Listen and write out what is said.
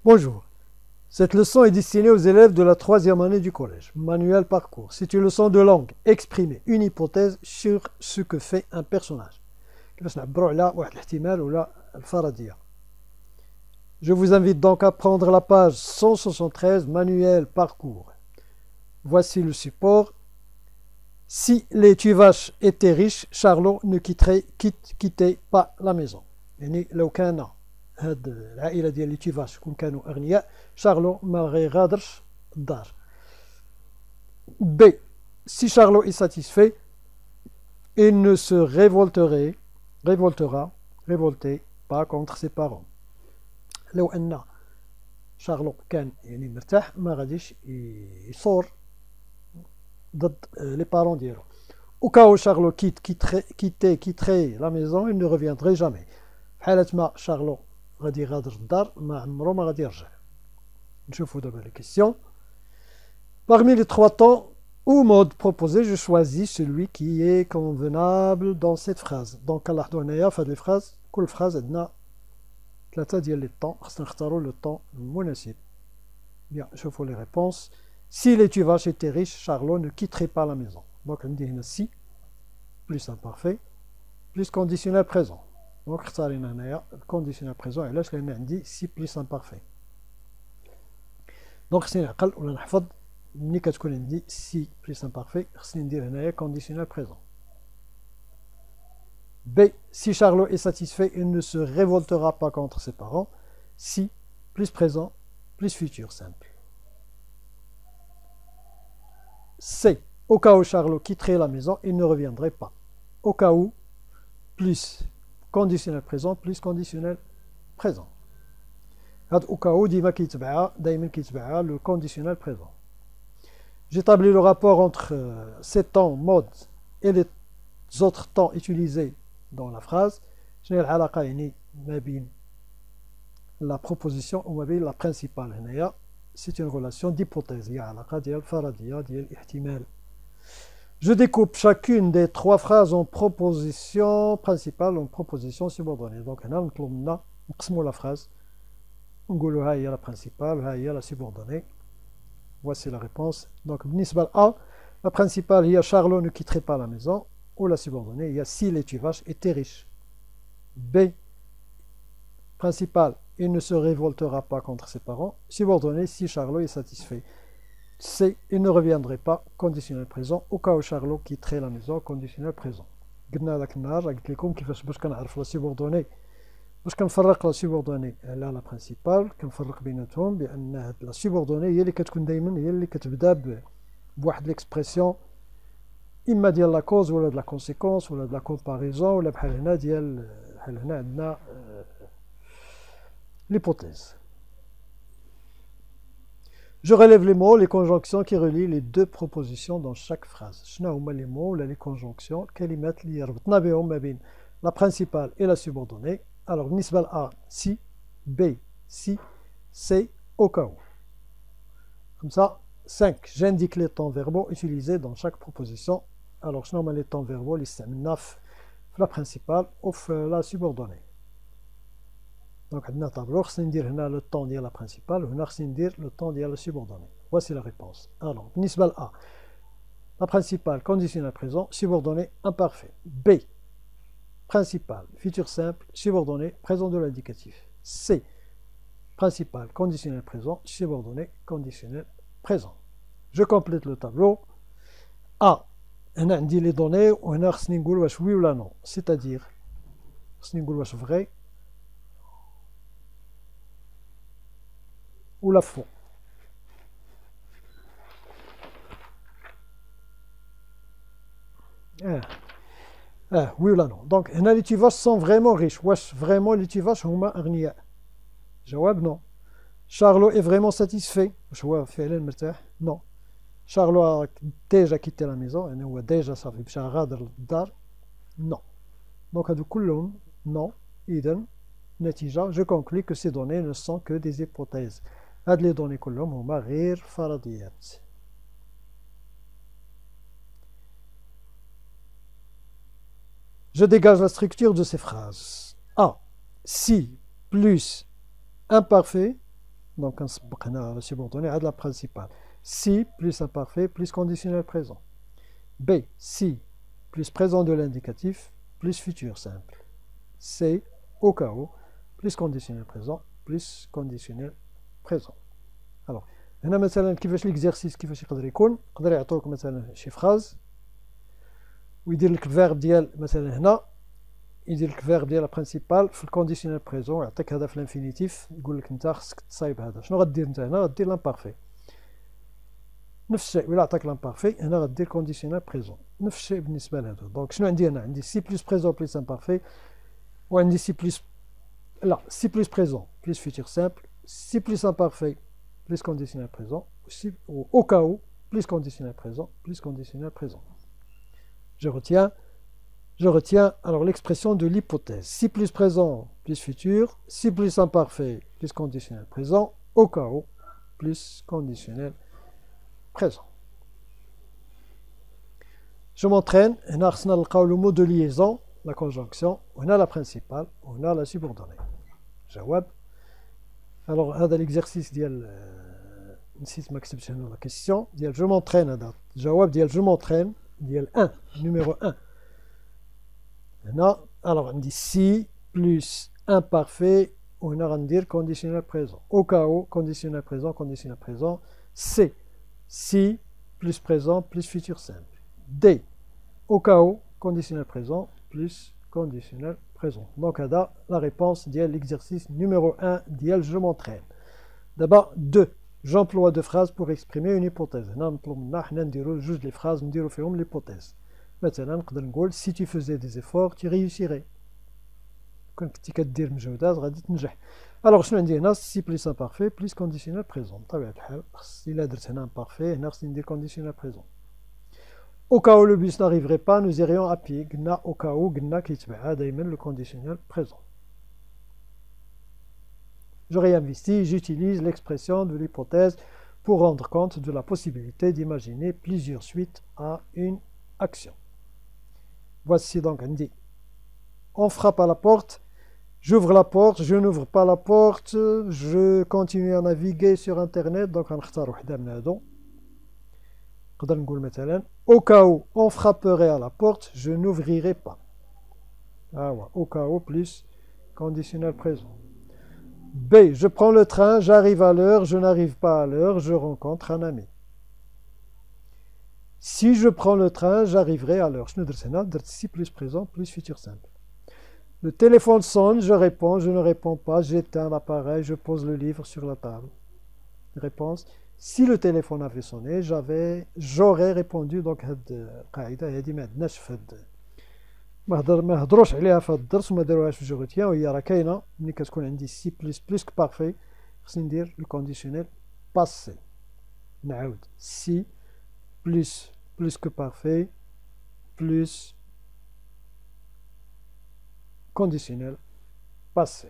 Bonjour. Cette leçon est destinée aux élèves de la 3e année du collège. Manuel parcours. C'est une leçon de langue. Exprimer une hypothèse sur ce que fait un personnage. Je vous invite donc à prendre la page 173, Manuel parcours. Voici le support. Si les Tuvache étaient riches, Charlot ne quittait pas la maison. يعني لو كان هاد العائلة ديال لي تيفاش كون كانوا أغنياء شارلو ما غيغادرش الدار. B. Si Charlot est satisfait, il ne se révoltera pas contre ses parents. لو أن شارلو كان يعني مرتاح ما غاديش يصور ضد les parents ديالو. Au cas où Charlot quitterait la maison, il ne reviendrait jamais. في حالة ما شارلو غادي يغادر الدار ما عمرو ما غادي يرجع. نشوفوا دابا les questions. Parmi les 3 temps ou modes proposés, je choisis celui qui est convenable dans cette phrase. Donc كنلاحظوا هنايا في هذه الفراز كل فراز عندنا 3 ديال لي طون خصنا نختاروا لو طون المناسب. Bien, نشوفوا les réponses. Si les Tuvache étaient riches, Charlot ne quitterait pas la maison. Donc عندي هنا si plus imparfait plus conditionnel présent. Donc اختارينا هنايا الكونديسيونيل بريزون علاش لان عندي سي بليس امبارفي. دونك خصني نعقل ولا نحفظ ملي كتكون عندي سي بليس امبارفي خصني ندير هنايا كونديسيونيل بريزون. B. Si Charlot est satisfait, il ne se révoltera pas contre ses parents. Si plus présent plus futur simple. C. Au cas où Charlot quitterait la maison, il ne reviendrait pas. Au cas où plus conditionnel présent plus conditionnel présent. Au cas où دايما كيتبعها le conditionnel présent. J'établis le rapport entre ces temps modes et les autres temps utilisés dans la phrase. شنو هي العلاقة يعني ما بين la proposition وما بين la principale هنايا. C'est une relation d'hypothèse. هي علاقة ديال فرضية ديال الاحتمال. Je découpe chacune des 3 phrases en proposition principale, en proposition subordonnée. Donc, هنا نطلب منا نقسموا la phrase. نقولوا ها هي la principale, ها هي la subordonnée. Voici la réponse. Donc, بالنسبة ل A, la principale هي Charlot ne quitterait pas la maison. Ou la subordonnée هي si les Tuvache étaient riches. B, principale, il ne se révoltera pas contre ses parents. Subordonnée, si Charlot est satisfait. C. Il ne reviendrait pas, conditionnel présent, au cas où Charlot quitterait la maison, conditionnel présent. قلنا ذاك النهار قلت لكم كيفاش باش كنعرف لا سيبوردوني باش كنفرق لا سيبوردوني على لا برينسيبال كنفرق بيناتهم بان هاد لا سيبوردوني هي اللي كتكون دائما هي اللي كتبدا بواحد ليكسبرسيون اما ديال لا كوز ولا د لا كونسيكونس ولا د لا كومباريزون ولا بحال هنا ديال بحال هنا عندنا l'hypothèse. Je relève les mots, les conjonctions qui relient les 2 propositions dans chaque phrase. شنو هما les mots ولا les conjonctions كلمات اللي ربطنا بهم ما بين la principale et la subordonnée. Alors بالنسبة ل A, si, B, si, C, au cas où. Comme ça, 5. J'indique les temps verbaux utilisés dans chaque proposition. Alors شنو هما les temps verbaux اللي استعملنا في la principale ou في la subordonnée. Donc عندنا طابلو خصني ندير هنا لو طون ديال لا برينسيبال وهنا خصني ندير لو طون ديال لا سوبوردوني. Voici la réponse. Alors بالنسبة ل A, la principale conditionnel présent, subordonné imparfait. B, principal futur simple, subordonné présent de l'indicatif. C, principal conditionnel présent, subordonné conditionnel présent. Je complète le tableau. A, هنا عندي لي دوني وهنا خصني نقول واش وي ولا نو. C'est-à-dire خصني نقول واش vrai ou la faux. Oui ou la non. Donc هنا les Tuvache sont vraiment riches. واش vraiment les Tuvache هما أغنياء. جواب non. Charlot est vraiment satisfait. واش هو فعلا مرتاح. Non. Charlot a déjà quitté la maison. يعني هو déjà صافي مشى غادر للدار. Non. Donc هادو كلهم non. إذن نتيجة je conclus que ces données ne sont que des hypothèses. هاد لي دوني كلهم هما غير فرضيات. Je dégage la structure de ces phrases. A. Si plus imparfait Donc, on a la subordonnée à la principale. Si plus imparfait plus conditionnel présent. B. Si plus présent de l'indicatif plus futur simple. C. Au cas où plus conditionnel présent plus conditionnel présent. Alors, هنا مثلا كيفاش l'exercice كيفاش يقدر يكون، يقدر يعطوك مثلا شي فراز ويدير لك الفيرب ديال مثلا هنا، يدير لك الفيرب ديال برينسيبال في الكونديسيونيل بريزون، يعطيك هذا في الانفينيتيف، يقول لك انت خصك تصايب هذا. شنو غدير انت هنا؟ غدير لامبارفي. نفس الشيء ولا عطاك لامبارفي هنا غدير كونديسيونيل بريزون. نفس الشيء بالنسبه لهذا. دونك شنو عندي هنا؟ عندي سي بلس بريزون بلس امبارفي، وعندي سي بلس لا سي بلس بريزون بلس فيتور سامبل، سي بلس imparfait plus conditionnel présent, ou au cas où plus conditionnel présent plus conditionnel présent. Je retiens alors l'expression de l'hypothèse. Si plus présent plus futur, si plus imparfait plus conditionnel présent, au cas où plus conditionnel présent. Je m'entraîne. On a le mot de liaison, la conjonction, on a la principale, on a la subordonnée. جواب. Alors هذا l'exercice ديال نسيت ما كتبتش هنا لا كيسيون ديال جو مونترين. هذا الجواب ديال جو مونترين ديال 1 نيميرو 1 هنا. alors عندي سي بلس امبارفي وهنا غندير كونديسيونيل بريزون او كاو كونديسيونيل بريزون سي سي بلس بريزون بلس فيتور سامبل دي au cas où conditionnel présent plus conditionnel présent. Donc, هذا la réponse ديال l'exercice numéro 1 ديال je m'entraîne. D'abord, 2. J'emploie deux phrases pour exprimer une hypothèse. هنا نطلب منا حنا نديرو جوج لي phrases نديرو فيهم l'hypothèse. مثلا نقدر نقول si tu faisais des efforts tu réussirais. كون كنتي كدير مجهودات غادي تنجح. alors شنو عندي هنا؟ si plus imparfait plus conditionnel présent. بطبيعة الحال إلا درت هنا imparfait هنا خصني ندير conditionnel présent. Au cas où le bus n'arriverait pas, nous irions à pied. Gna au cas où, gna kitba'a daimen le conditionnel présent. Je réinvestis, j'utilise l'expression de l'hypothèse pour rendre compte de la possibilité d'imaginer plusieurs suites à une action. Voici donc un dit. On frappe à la porte, j'ouvre la porte, je n'ouvre pas la porte, je continue à naviguer sur internet. Donc on va وحدة من هادو. نقدر نقول مثلا au cas où on frapperait à la porte je n'ouvrirai pas. au cas où plus conditionnel présent. B. Je prends le train, j'arrive à l'heure, je n'arrive pas à l'heure, je rencontre un ami. Si je prends le train, j'arriverai à l'heure. شنو درت هنا؟ درت si plus présent plus futur simple. Le téléphone sonne, je réponds, je ne réponds pas, j'éteins l'appareil, je pose le livre sur la table. Réponse. Si le téléphone avait sonné, j'aurais répondu. Donc هاد القاعدة هادي ما عندناش في هاد ما هضروش عليها في هاد الدرس وما داروهاش في جوغيتيان، وهي راه كاينة. ملي كتكون عندي سي بلس كو بارفي خصني ندير لو كونديسيونيل باسي. نعاود سي بلس كو بارفي بلس كونديسيونيل باسي.